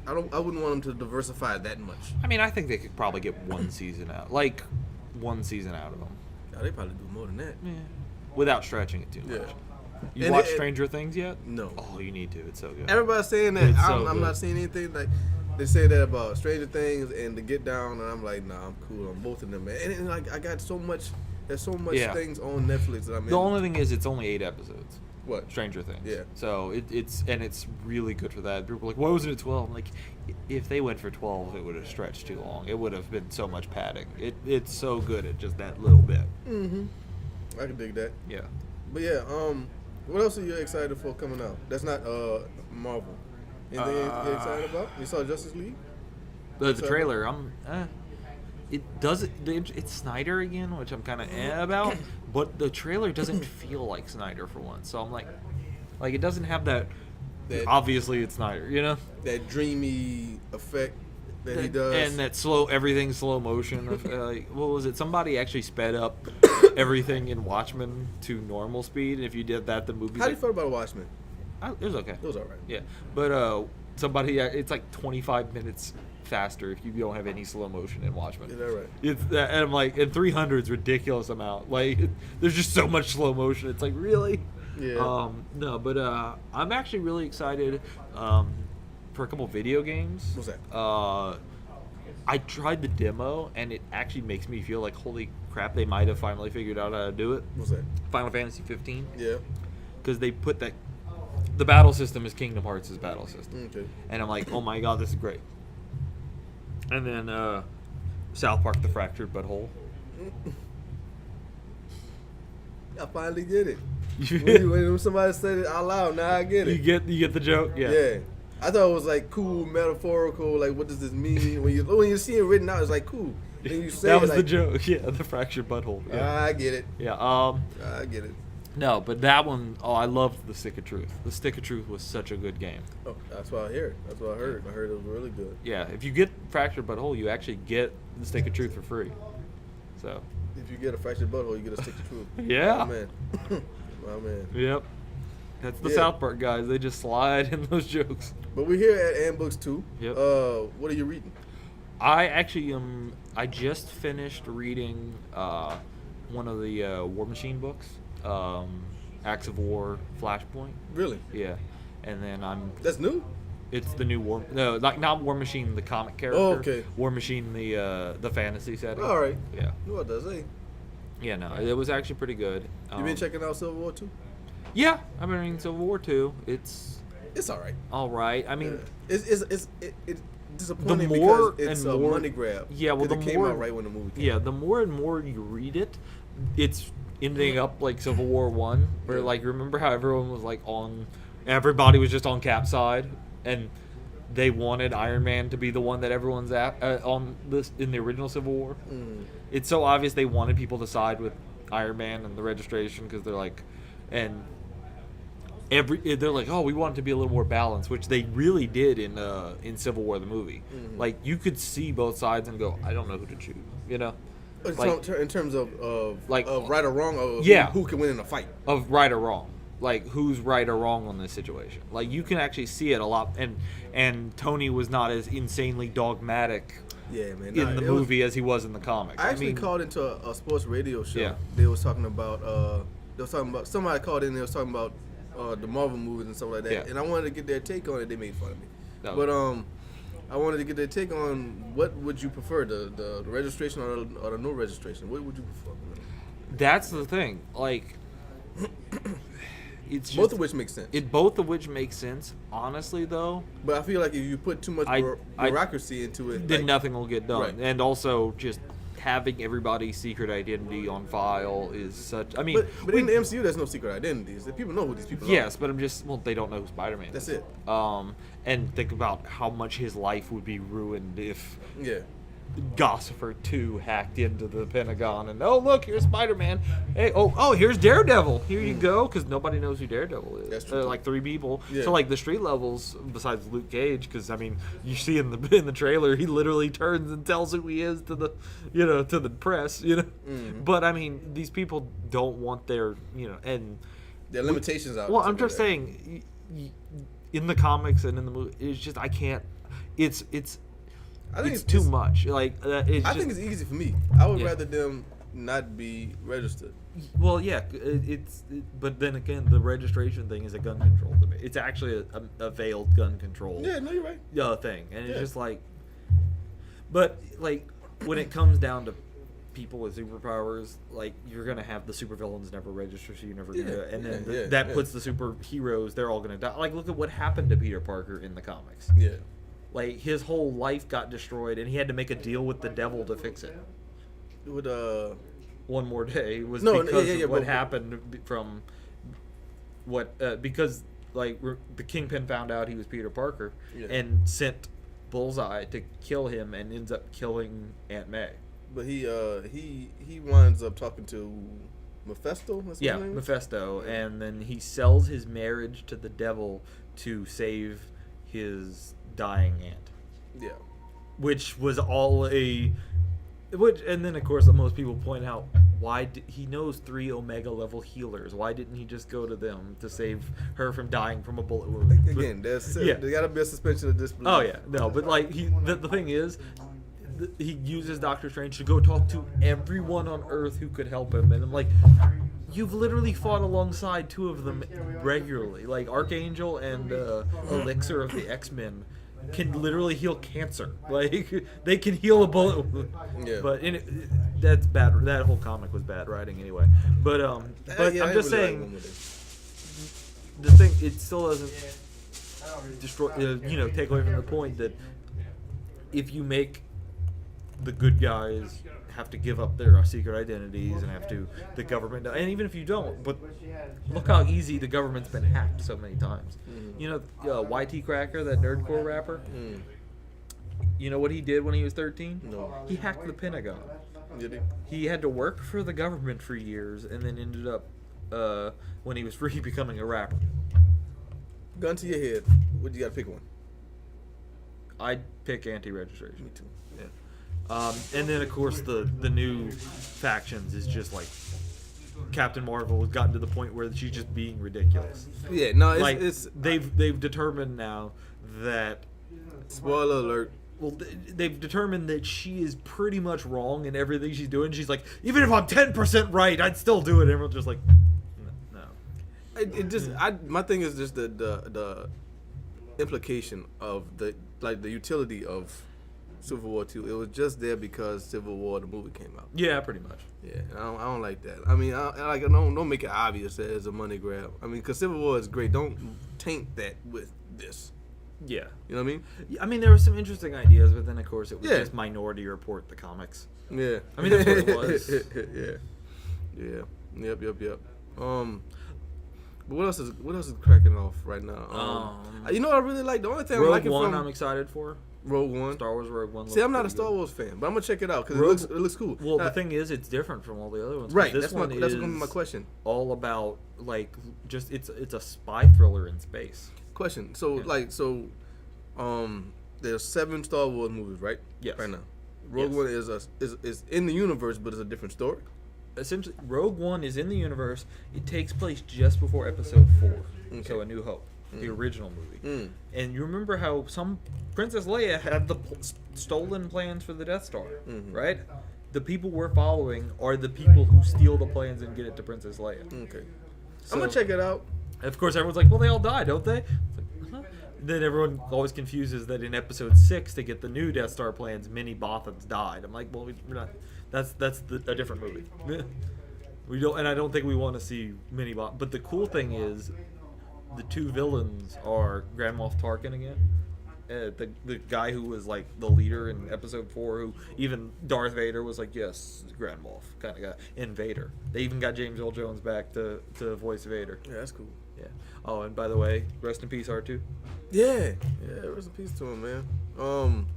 I wouldn't want him to diversify that much. I think they could probably get one season out of him. Yeah, they probably do more than that. Yeah. Without stretching it too much. Yeah. You watched Stranger Things yet? No. Oh, you need to. It's so good. Everybody's saying that. It's I'm not seeing anything like they say that about Stranger Things and The Get Down, and I'm like, nah, I'm cool on both of them, man. And like I got so much. There's so much things on Netflix that I'm in. The only thing is, it's only 8 episodes. What? Stranger Things. Yeah. So it's really good for that. People are like, why wasn't it 12? I'm like, if they went for 12, it would have stretched too long. It would have been so much padding. It's so good at just that little bit. I can dig that. Yeah. But yeah, what else are you excited for coming out? That's not Marvel. Anything you're excited about? You saw Justice League? The trailer, it's Snyder again, which I'm kind of about, but the trailer doesn't feel like Snyder for once. So I'm like it doesn't have that obviously it's Snyder, that dreamy effect that he does, and that everything slow motion. What was it? Somebody actually sped up everything in Watchmen to normal speed, and if you did that, the movie. How do you feel about Watchmen? It was okay. It was alright. Yeah, but it's like 25 minutes faster if you don't have any slow motion in Watchmen. Is that right? And I'm like, and 300 is ridiculous amount. Like, there's just so much slow motion. It's like, really? Yeah. No, but I'm actually really excited for a couple video games. What's that? I tried the demo, and it actually makes me feel like, holy crap, they might have finally figured out how to do it. What's that? Final Fantasy 15. Yeah. Because they put that... The battle system is Kingdom Hearts' battle system. Okay. And I'm like, oh my god, this is great. And then South Park: The Fractured Butthole. I finally get it. when somebody said it out loud, now I get it. You get the joke? Yeah. Yeah. I thought it was like cool, metaphorical, like what does this mean? When you see it written out, it's like cool. Then you say that was it, the like, joke, yeah, the fractured butthole. Yeah. I get it. Yeah. I get it. No, but that one, I loved the Stick of Truth. The Stick of Truth was such a good game. Oh, that's what I heard. That's what I heard. I heard it was really good. Yeah, if you get Fractured Butthole, you actually get the Stick of Truth for free. So. If you get a fractured butthole, you get a stick of truth. Yeah. My man. My man. Yep. That's the South Park guys. They just slide in those jokes. But we're here at Ann Books 2. Yep. What are you reading? I actually I just finished reading one of the War Machine books, Acts of War Flashpoint. Really? Yeah. And then That's new? It's the new not War Machine, the comic character. Oh, okay. War Machine, the fantasy setting. All right. Yeah. What does it? Yeah, no, it was actually pretty good. You been checking out Civil War 2? Yeah, I've been reading Civil War 2. It's all right. All right. I mean, it's disappointing the more because it's and a more, money grab. Yeah, well, it came out right when the movie came out. The more and more you read it, it's ending up like Civil War 1, where like remember how everyone was like everybody was just on Cap's side, and they wanted Iron Man to be the one that everyone's at on this in the original Civil War. It's so obvious they wanted people to side with Iron Man and the registration because they're like, and they're like, oh, we want it to be a little more balanced, which they really did in Civil War the movie. Like you could see both sides and go, I don't know who to choose, you know. Like, in terms of right or wrong, or who can win in a fight, of right or wrong. Like who's right or wrong on this situation. Like you can actually see it a lot, and Tony was not as insanely dogmatic in the movie as he was in the comics. I actually called into a sports radio show. Yeah. They was talking about somebody called in. They was talking about the Marvel movies and stuff like that. Yeah. And I wanted to get their take on it. They made fun of me. No. But I wanted to get their take on what would you prefer, the registration or the no registration. What would you prefer? That's the thing. Like. It's both of which make sense. Both of which make sense, honestly, though. But I feel like if you put too much bureaucracy into it, then nothing will get done. Right. And also, just having everybody's secret identity on file is such. I mean, but in the MCU, there's no secret identities. People know who these people are. Yes, but they don't know who Spider-Man is. That's it. And think about how much his life would be ruined if. Yeah. Gossifer 2 hacked into the Pentagon and look, here's Spider-Man. Hey, here's Daredevil. Here you go, because nobody knows who Daredevil is. That's true. Like 3 people. Yeah. So like the street levels, besides Luke Cage, because I mean you see in the trailer he literally turns and tells who he is to the to the press. Mm-hmm. But I mean these people don't want their and their limitations out. Well, I'm just saying, in the comics and in the movie, it's just I can't. I think it's too much. Like I think it's easy for me. I would rather them not be registered. Well, yeah, but then again, the registration thing is a gun control debate. It's actually a veiled gun control. Yeah, no, you're right. Thing, and it's just like, but like when it comes down to people with superpowers, like you're gonna have the supervillains never register, so you're never gonna, and then that puts the superheroes. They're all gonna die. Like look at what happened to Peter Parker in the comics. Yeah. Like his whole life got destroyed, and he had to make a deal with the devil to fix it. With One More Day was because of what happened from what because like the Kingpin found out he was Peter Parker and sent Bullseye to kill him, and ends up killing Aunt May. But he winds up talking to Mephisto. Mephisto, and then he sells his marriage to the devil to save his dying aunt. Yeah. Which was all and then of course most people point out why he knows 3 Omega level healers. Why didn't he just go to them to save her from dying from a bullet wound? Again, there gotta be a suspension of disbelief. Oh yeah, no, but like the thing is, he uses Doctor Strange to go talk to everyone on Earth who could help him, and I'm like, you've literally fought alongside 2 of them regularly, like Archangel and Elixir of the X-Men. can literally heal cancer. Like they can heal a bullet. Yeah. But that's bad. That whole comic was bad writing anyway. But Yeah, I'm I just really saying like one with the thing. It still doesn't destroy. Take away from the point that if you make the good guys have to give up their secret identities and the government, and even if you don't, but look how easy the government's been hacked so many times. YT Cracker, that nerdcore rapper, you know what he did when he was 13? No. He hacked the Pentagon. Did he? He had to work for the government for years and then ended up, when he was free, becoming a rapper. Gun to your head. Would you got to pick one? I'd pick anti-registration. Me too. Yeah. And then of course the new factions is just like Captain Marvel has gotten to the point where she's just being ridiculous. Yeah, no, It's they've determined now that, spoiler alert. well, they've determined that she is pretty much wrong in everything she's doing. She's like, even if I'm 10% right, I'd still do it. And everyone's just like, no. My thing is just the implication of the utility of Civil War 2. It was just there because Civil War the movie came out. Yeah, pretty much. Yeah, I don't like that. I mean, don't make it obvious that it's a money grab. I mean, because Civil War is great. Don't taint that with this. Yeah. You know what I mean? I mean, there were some interesting ideas, but then of course it was Yeah. just Minority Report, the comics. Yeah. I mean, that's what it was. Yeah. Yep. But what else is cracking off right now? You know what I really like? The only thing I Rogue like it One, from I'm excited for. Rogue One. Star Wars Rogue One. See, I'm not a looks Star pretty Wars fan, but I'm gonna check it out because Rogue- it looks cool. Well, Now, the thing is, it's different from all the other ones. 'cause right? This That's one gonna be is my question. all about just it's a spy thriller in space. Question. So Yeah. there's 7 Star Wars movies, right? Yes. Right now, Rogue Yes. One is in the universe, but it's a different story. Essentially, Rogue One is in the universe. It takes place just before Episode 4, so A New Hope, the original movie. And you remember how Princess Leia had the stolen plans for the Death Star, right? The people we're following are the people who steal the plans and get it to Princess Leia. Okay. So, I'm gonna check it out. Of course, everyone's like, well, they all die, don't they? It's like, Then everyone always confuses that in Episode 6, to get the new Death Star plans, many Bothans died. I'm like, well, we're not. That's a different movie. We don't, and I don't think we want to see many Bothans. But the cool thing is, the 2 villains are Grand Moff Tarkin again. The guy who was like the leader in Episode 4, who even Darth Vader was like, yes, Grand Moff kind of guy. And Vader. They even got James Earl Jones back to voice Vader. Yeah, that's cool. Yeah. Oh, and by the way, rest in peace, R2. Yeah. Rest in peace to him, man.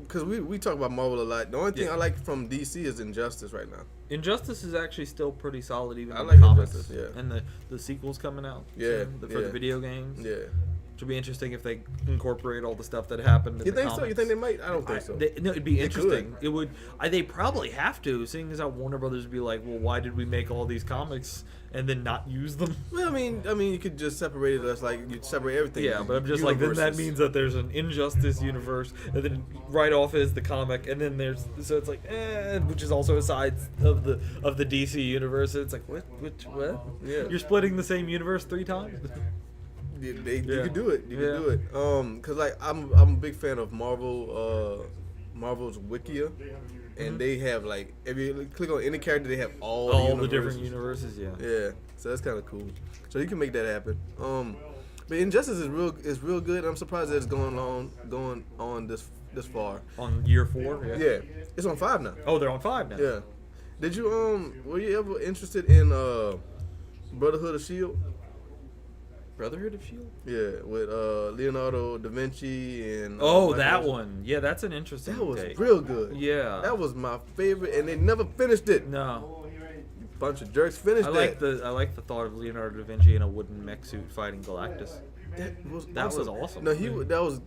Because we talk about Marvel a lot. The only thing I like from DC is Injustice right now. Injustice is actually still pretty solid, even I in like the comics. Injustice, yeah. And the sequel's coming out. Yeah, soon, for the video games. Yeah. Which would be interesting if they incorporate all the stuff that happened in You the think comics. so? You think they might? I don't think so. No, it'd be They interesting. could. It would. They probably have to, seeing as how Warner Brothers would be like, well, why did we make all these comics and then not use them? Well, I mean, you could just separate it as like you separate everything. Yeah, but I'm just like, then that Universes. means that there's an Injustice universe, and then right off is the comic, and then there's it's like, which is also a side of the DC universe. It's like, what? Yeah. You're splitting the same universe 3 times. You could do it. You Yeah. could do it. Cause like I'm a big fan of Marvel's Wikia, and they have like if you click on any character, they have all the different universes. universes. Yeah. Yeah, so that's kind of cool. So you can make that happen. But Injustice is real good. I'm surprised that it's going on this far. On year 4. Yeah. Yeah, it's on 5 now. Oh, they're on 5 now. Yeah. Did you were you ever interested in Brotherhood of Shield? Brotherhood of Shield. Yeah, with Leonardo da Vinci and That one. Yeah, that's an interesting That was take. real good. Yeah. That was my favorite, and they never finished it. No. Bunch of jerks finished I that. like the thought of Leonardo da Vinci in a wooden mech suit fighting Galactus. That was awesome. No, that was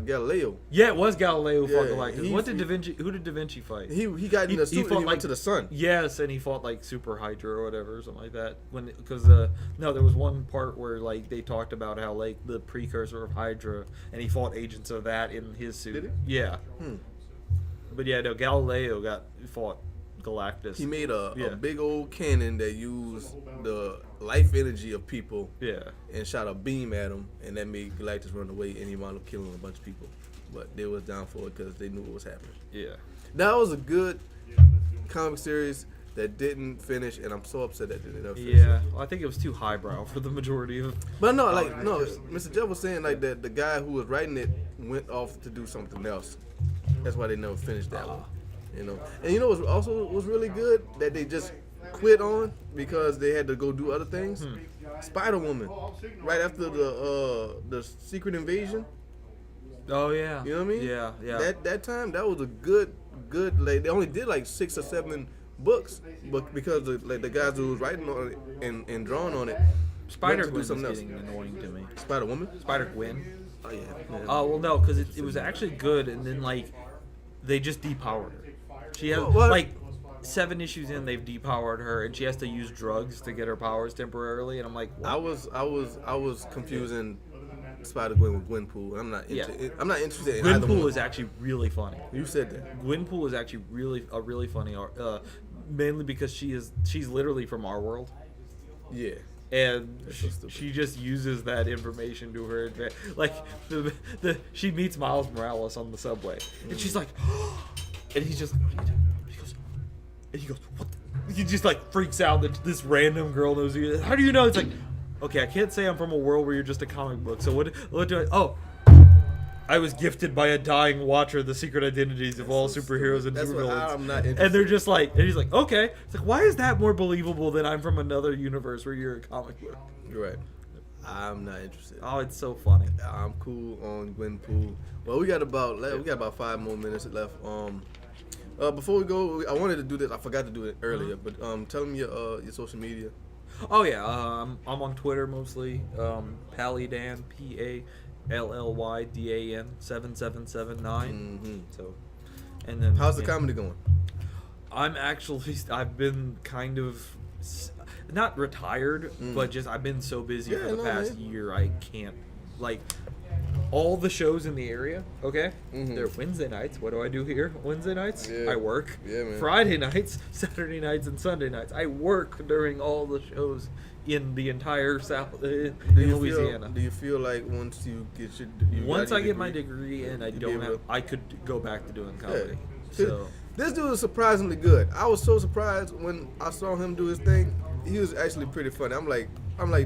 Galileo. Yeah, it was Galileo who fought Yeah, Galactus. Who did Da Vinci fight? He got in the suit and he went to the sun. Yes, and he fought like Super Hydra or whatever, something like that. There was one part where like they talked about how like the precursor of Hydra, and he fought agents of that in his suit. Did he? Yeah. But yeah, no, Galileo fought Galactus. He made a Yeah. big old cannon that used the life energy of people Yeah. and shot a beam at him, and that made Galactus run away, and he wound up killing a bunch of people. But they was down for it because they knew what was happening. Yeah. That was a good comic series that didn't finish, and I'm so upset that they didn't finish. Yeah. Well, I think it was too highbrow for the majority of. But no, Mr. Jeff was saying like that the guy who was writing it went off to do something else. That's why they never finished that one. You know, and you know what also was really good that they just quit on because they had to go do other things. Spider-Woman, right after the Secret Invasion. Oh yeah. You know what I mean? Yeah. Yeah. That time that was a good. Like they only did like 6 or 7 books, but because the guys who was writing on it and drawing on it, Spider went to do Gwen is something else. getting annoying to me. Spider-Woman. Spider Gwen. Oh yeah. Oh well, no, because it was actually good, and then like they just depowered her. She has What? like 7 issues in, they've depowered her, and she has to use drugs to get her powers temporarily. And I'm like, what? I was confusing Spider-Gwen with Gwenpool. I'm not interested in either Gwenpool one. is actually really funny. You said that. Gwenpool is actually really funny, mainly because she's literally from our world, Yeah. and That's so stupid. she just uses that information to her advantage. Like she meets Miles Morales on the subway, and she's like, and he's just, what are you doing? He goes, what? He just like freaks out that this random girl knows who he is. How do you know? It's like, okay, I can't say I'm from a world where you're just a comic book. So what do I? Oh, I was gifted by a dying watcher the secret identities of all superheroes and That's what supervillains. I'm not interested And they're just like, and he's like, okay. It's like, why is that more believable than I'm from another universe where you're a comic book? You're right. I'm not interested. Oh, it's so funny. I'm cool on Gwenpool. Well, we got about 5 more minutes left. Before we go, I wanted to do this. I forgot to do it earlier, but tell them your social media. Oh yeah, I'm on Twitter mostly. Pallydan, PALLYDAN 7779. So, and then How's the comedy going? I've been kind of not retired, but just I've been so busy for the past year I can't like all the shows in the area. Okay, they're Wednesday nights. What do I do here? Wednesday nights, Yeah. I work. Yeah, man. Friday nights, Saturday nights, and Sunday nights. I work during all the shows in the entire South in Louisiana. Do you feel like once you get Once I get my degree and I could go back to doing comedy. Yeah. So This dude is surprisingly good. I was so surprised when I saw him do his thing. He was actually pretty funny. I'm like,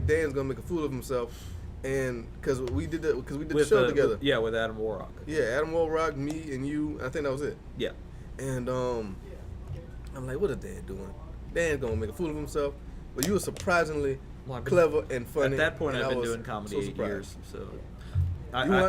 Dan's gonna make a fool of himself, and because we did the show together. Yeah, with Adam Warrock. Yeah, Adam Warrock, me, and you. I think that was it. Yeah. And I'm like, what is Dan doing? Dan's gonna make a fool of himself. But you were surprisingly clever and funny. At that point, and I've I been was doing comedy so 8 surprised. years. So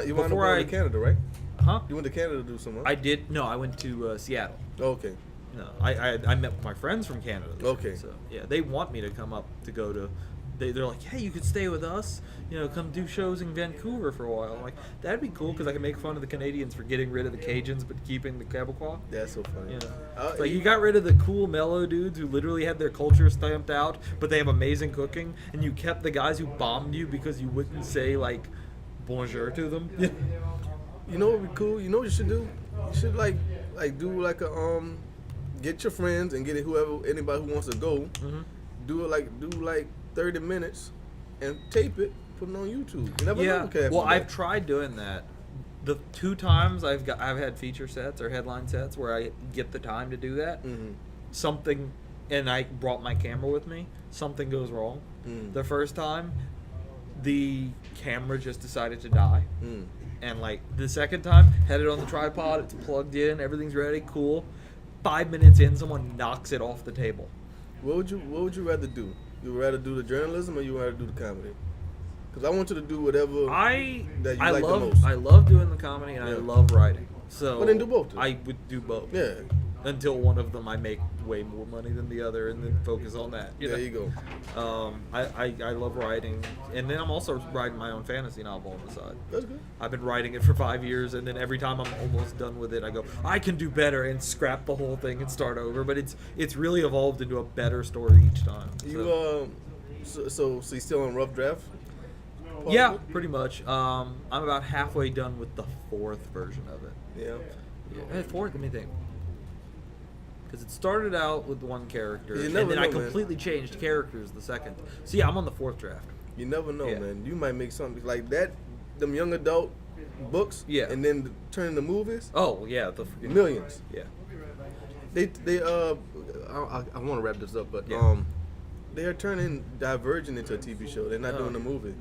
You went to Canada, right? Huh? You went to Canada to do something. I did. No, I went to Seattle. Okay. No, I met with my friends from Canada. Okay. So yeah, they want me to come up to go to. They're like, hey, you could stay with us. You know, come do shows in Vancouver for a while. I'm like, that'd be cool because I can make fun of the Canadians for getting rid of the Cajuns but keeping the Quebecois. That's so funny. You know, it's like you got rid of the cool mellow dudes who literally had their culture stamped out, but they have amazing cooking, and you kept the guys who bombed you because you wouldn't say like bonjour to them. You know what would be cool? You know what you should do? You should like do like a get your friends and get anybody who wants to go. Mm-hmm. Do 30 minutes and tape it, put it on YouTube. You never know what can happen Well, with I've that. tried doing that. The 2 times I've had feature sets or headline sets where I get the time to do that. Mhm. Something, and I brought my camera with me. Something goes wrong. The first time, the camera just decided to die. And like the second time, had it on the tripod, it's plugged in, everything's ready, cool. 5 minutes in, someone knocks it off the table. What would you rather do? You would rather do the journalism or you would rather do the comedy? Because I want you to do whatever that you like the most. I love doing the comedy and I Yeah. love writing. So Well, then do both, then. I would do both. Yeah. Until one of them I make way more money than the other and then focus on that. There you go. I love writing, and then I'm also writing my own fantasy novel on the side. That's good. I've been writing it for 5 years, and then every time I'm almost done with it, I go, I can do better, and scrap the whole thing and start over. But it's really evolved into a better story each time. So you still on rough draft? part Yeah, of it? pretty much. I'm about halfway done with the 4th version of it. Yeah. Yeah. 4th, let me think. Because it started out with one character, You and never then I know, man. completely changed characters the second. So yeah, I'm on the 4th draft. You never know, Yeah. man. You might make something like that. Them young adult books, Yeah. and then turn into movies. Oh yeah, Millions. Yeah. I want to wrap this up, but Yeah. they are turning Divergent into a TV show. They're not Oh. doing a movie.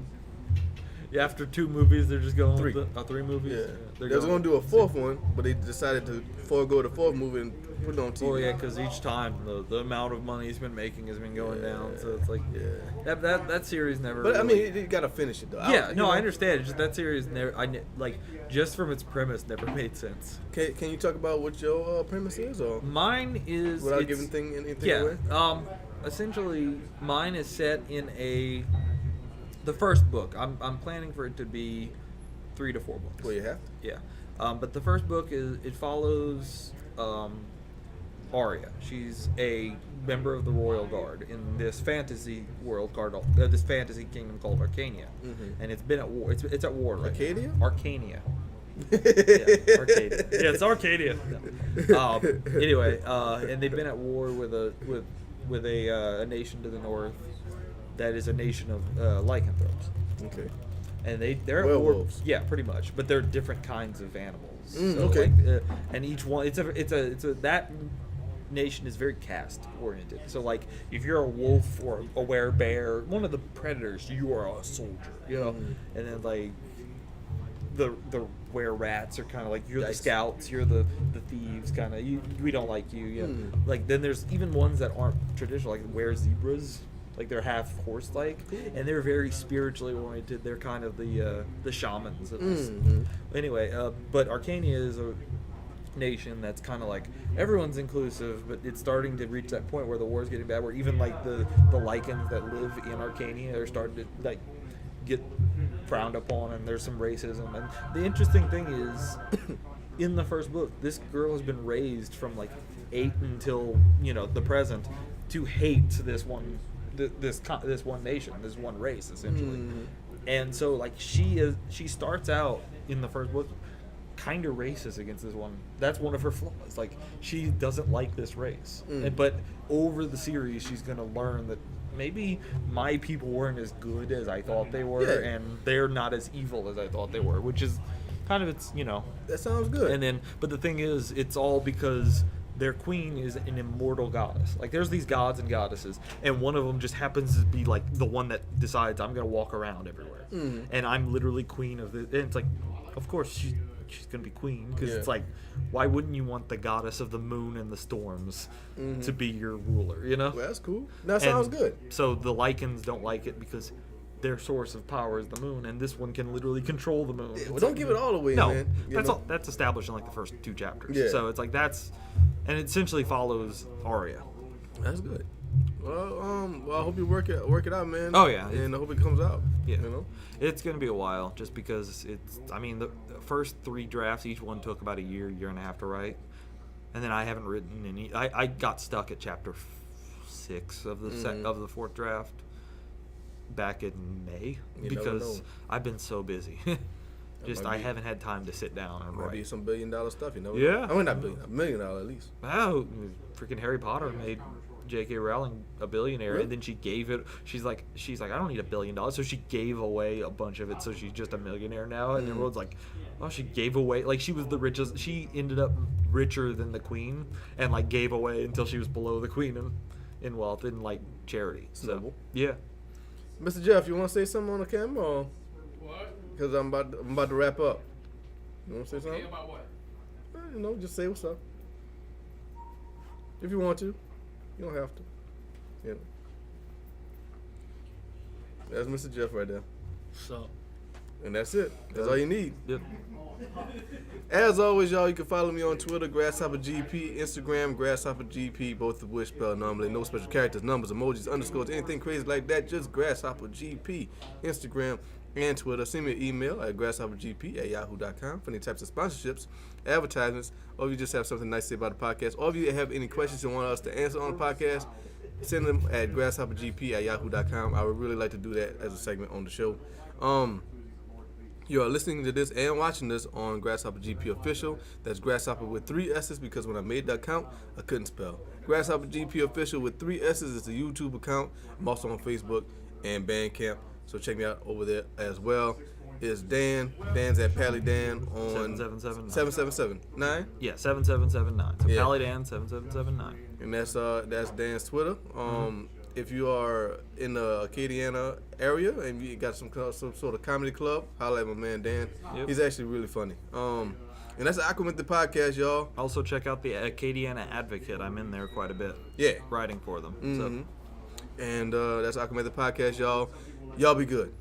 Yeah, after 2 movies, they're just going 3. with 3 movies. Yeah, They're they was gonna do a 4th one, but they decided to forego the 4th movie and put it on TV. Well, yeah, because each time the amount of money he's been making has been going down, so it's like Yeah. that series never. But I really- mean, you gotta finish it though. yeah, you no, know, I understand. Just that series never, like just from its premise, never made sense. Can you talk about what your premise is, or Mine is without it's- giving anything yeah. away? Essentially, mine is set in the first book. I'm planning for it to be 3 to 4 books. Well, you have to. Yeah, but the first book it follows Arya. She's a member of the royal guard in this fantasy world this fantasy kingdom called Arcania, and it's been at war. It's at war right Arcadia? now. Arcania. Yeah, Arcadia. Yeah, it's Arcadia. Anyway, and they've been at war with a nation to the north that is a nation of lycanthropes. Okay. And they're at war. Werewolves. Yeah, pretty much. But they're different kinds of animals. Okay. Like, and each one, it's a that nation is very caste oriented. So like, if you're a wolf or a werebear, one of the predators, you are a soldier. You know. And then like, the were-rats are kind of like you're the Yikes. scouts, you're the thieves, kind of. We don't like you. You know? Like then there's even ones that aren't traditional, like were-zebras. Like they're half horse-like, and they're very spiritually oriented. They're kind of the shamans. Anyway, but Arcania is a nation that's kind of like everyone's inclusive, but it's starting to reach that point where the war is getting bad, where even like the lycans that live in Arcania are starting to like get frowned upon, and there's some racism. And the interesting thing is, in the first book, this girl has been raised from like 8 until the present to hate this one nation, this one race, essentially. And so like she starts out in the first book kind of racist against this one. That's one of her flaws. Like she doesn't like this race. But over the series she's going to learn that maybe my people weren't as good as I thought they were, and they're not as evil as I thought they were, which is kind of That sounds good. And then but the thing is, it's all because their queen is an immortal goddess. Like there's these gods and goddesses, and one of them just happens to be like the one that decides I'm gonna walk around everywhere, and I'm literally queen of the. And it's like, of course she's gonna be queen, because it's like, why wouldn't you want the goddess of the moon and the storms to be your ruler? Well, that's cool. That sounds good. So the Lycans don't like it because their source of power is the moon, and this one can literally control the moon. Well, don't give it all away, No, man. that's established in like the first 2 chapters. Yeah. So it's like and it essentially follows Arya. That's good. Well, I hope you work it out, man. Oh, yeah. And I hope it comes out. Yeah, it's gonna be a while, just because the first 3 drafts, each one took about a year and a half to write, and then I haven't written any. I got stuck at chapter 6 of the of the 4th draft back in May, You never because know. I've been so busy. I haven't had time to sit down and Might be write. some $1 billion stuff, Yeah. I mean, not billion, $1 million at least. Oh, freaking Harry Potter made J.K. Rowling a billionaire, Really? and then she gave it. She's like, I don't need $1 billion, so she gave away a bunch of it, so she's just a millionaire now. And everyone's like, oh, she gave away, like she was the richest. She ended up richer than the queen, and like gave away until she was below the queen in wealth in like charity. So Noble. yeah. Mr. Jeff, you want to say something on the camera? Or? What? Because I'm about to wrap up. You want to say something? Say about what? Just say what's up. If you want to. You don't have to. That's Mr. Jeff right there. So. And that's it. That's all you need. Yep. As always, y'all, you can follow me on Twitter, GrasshopperGP, Instagram, GrasshopperGP, both of which spell normally, no special characters, numbers, emojis, underscores, anything crazy like that, just GrasshopperGP, Instagram and Twitter. Send me an email at GrasshopperGP@yahoo.com for any types of sponsorships, advertisements, or if you just have something nice to say about the podcast, or if you have any questions you want us to answer on the podcast, send them at GrasshopperGP@yahoo.com. I would really like to do that as a segment on the show. You are listening to this and watching this on GrasshopperGP Official. That's Grasshopper with 3 S's because when I made the account, I couldn't spell. GrasshopperGP Official with 3 S's is the YouTube account. I'm also on Facebook and Bandcamp, so check me out over there as well. It's Dan. Dan's at Pally Dan on 7779. Yeah, 7779. So Yeah. Pally Dan 7779. And that's Dan's Twitter. If you are in the Acadiana area and you got some sort of comedy club, holla at my man Dan. Yep. He's actually really funny. And that's the AquaMethodPodcast, y'all. Also check out the Acadiana Advocate. I'm in there quite a bit. Yeah. Writing for them. And that's AquaMethodPodcast, y'all. Y'all be good.